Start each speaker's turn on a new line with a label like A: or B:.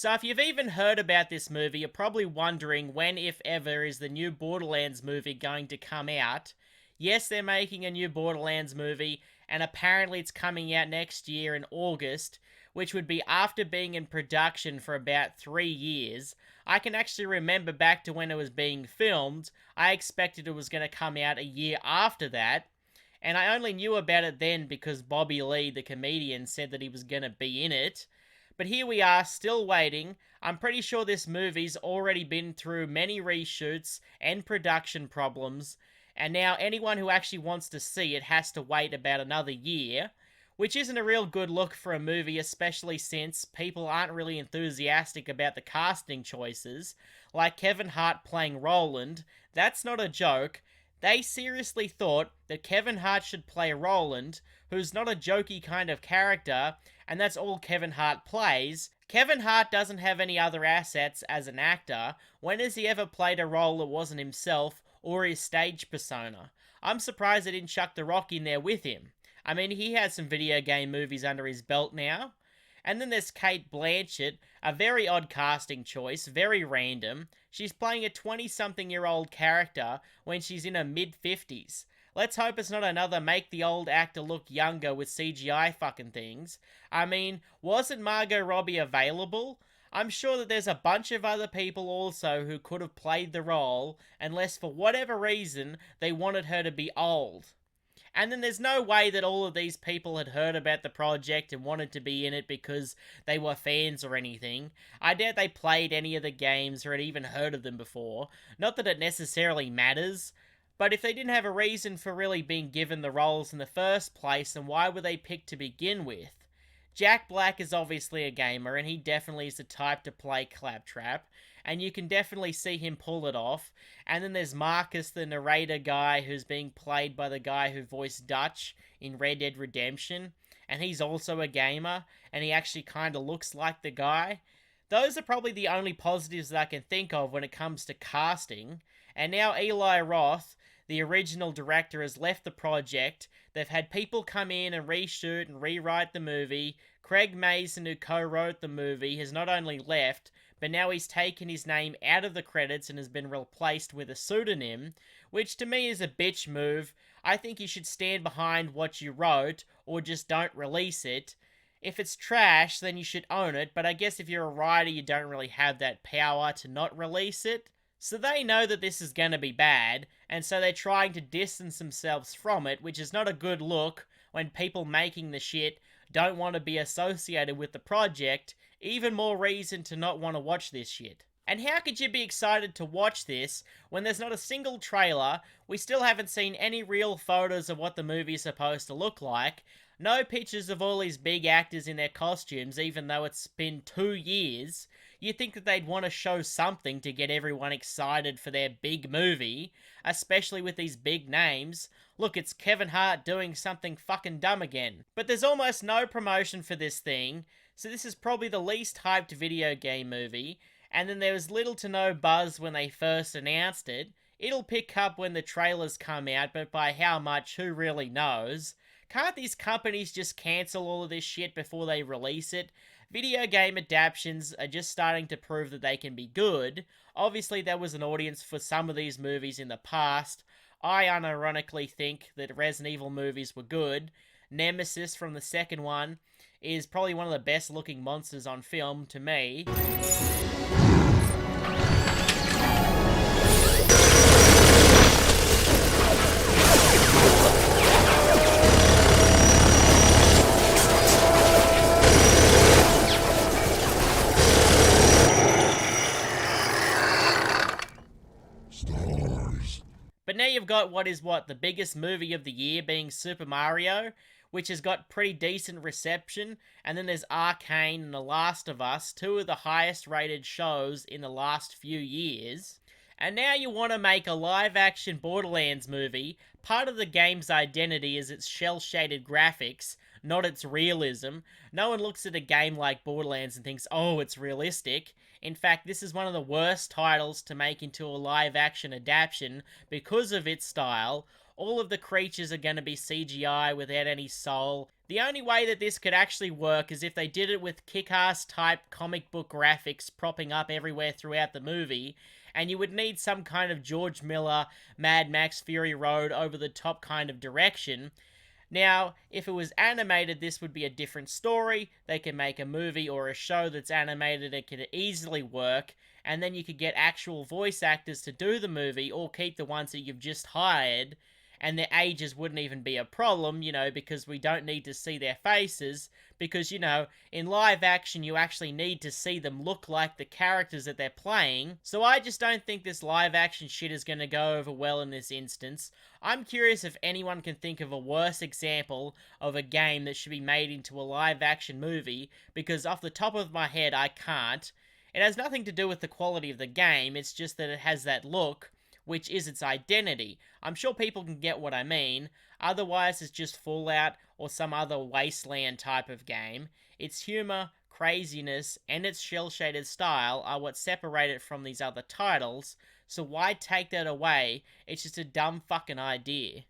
A: So if you've even heard about this movie, you're probably wondering when, if ever, is the new Borderlands movie going to come out. Yes, they're making a new Borderlands movie, and apparently it's coming out next year in August, which would be after being in production for about 3 years. I can actually remember back to when it was being filmed, I expected it was going to come out a year after that, and I only knew about it then because Bobby Lee, the comedian, said that he was going to be in it. But here we are, still waiting. I'm pretty sure this movie's already been through many reshoots and production problems, and now anyone who actually wants to see it has to wait about another year, which isn't a real good look for a movie, especially since people aren't really enthusiastic about the casting choices, like Kevin Hart playing Roland. That's not a joke. They seriously thought that Kevin Hart should play Roland, who's not a jokey kind of character, and that's all Kevin Hart plays. Kevin Hart doesn't have any other assets as an actor. When has he ever played a role that wasn't himself or his stage persona? I'm surprised they didn't chuck The Rock in there with him. I mean, he has some video game movies under his belt now. And then there's Cate Blanchett, a very odd casting choice, very random. She's playing a 20-something-year-old character when she's in her mid-50s. Let's hope it's not another make the old actor look younger with CGI fucking things. I mean, wasn't Margot Robbie available? I'm sure that there's a bunch of other people also who could have played the role, unless for whatever reason they wanted her to be old. And then there's no way that all of these people had heard about the project and wanted to be in it because they were fans or anything. I doubt they played any of the games or had even heard of them before. Not that it necessarily matters, but if they didn't have a reason for really being given the roles in the first place, then why were they picked to begin with? Jack Black is obviously a gamer, and he definitely is the type to play Claptrap, and you can definitely see him pull it off. And then there's Marcus, the narrator guy, who's being played by the guy who voiced Dutch in Red Dead Redemption, and he's also a gamer, and he actually kind of looks like the guy. Those are probably the only positives that I can think of when it comes to casting. And now Eli Roth, the original director, has left the project. They've had people come in and reshoot and rewrite the movie. Craig Mazin, who co-wrote the movie, has not only left, but now he's taken his name out of the credits and has been replaced with a pseudonym, which to me is a bitch move. I think you should stand behind what you wrote, or just don't release it. If it's trash, then you should own it, but I guess if you're a writer, you don't really have that power to not release it. So they know that this is going to be bad, and so they're trying to distance themselves from it, which is not a good look when people making the shit don't want to be associated with the project. Even more reason to not want to watch this shit. And how could you be excited to watch this when there's not a single trailer? We still haven't seen any real photos of what the movie is supposed to look like. No pictures of all these big actors in their costumes, even though it's been 2 years. You'd think that they'd want to show something to get everyone excited for their big movie, especially with these big names. Look, it's Kevin Hart doing something fucking dumb again. But there's almost no promotion for this thing, so this is probably the least hyped video game movie, and then there was little to no buzz when they first announced it. It'll pick up when the trailers come out, but by how much, who really knows? Can't these companies just cancel all of this shit before they release it? Video game adaptations are just starting to prove that they can be good. Obviously, there was an audience for some of these movies in the past. I unironically think that Resident Evil movies were good. Nemesis from the second one is probably one of the best looking monsters on film to me. But now you've got the biggest movie of the year being Super Mario, which has got pretty decent reception, and then there's Arcane and The Last of Us, two of the highest rated shows in the last few years. And now you want to make a live-action Borderlands movie. Part of the game's identity is its shell-shaded graphics, not its realism. No one looks at a game like Borderlands and thinks, oh, it's realistic. In fact, this is one of the worst titles to make into a live-action adaptation because of its style. All of the creatures are going to be CGI without any soul. The only way that this could actually work is if they did it with kick-ass type comic book graphics propping up everywhere throughout the movie, and you would need some kind of George Miller, Mad Max Fury Road over the top kind of direction. Now, if it was animated, this would be a different story. They can make a movie or a show that's animated, it could easily work, and then you could get actual voice actors to do the movie, or keep the ones that you've just hired, and their ages wouldn't even be a problem, because we don't need to see their faces, because, in live action, you actually need to see them look like the characters that they're playing. So I just don't think this live action shit is going to go over well in this instance. I'm curious if anyone can think of a worse example of a game that should be made into a live action movie, because off the top of my head, I can't. It has nothing to do with the quality of the game, it's just that it has that look, which is its identity. I'm sure people can get what I mean. Otherwise, it's just Fallout or some other wasteland type of game. Its humor, craziness, and its shell-shaded style are what separate it from these other titles, so why take that away? It's just a dumb fucking idea.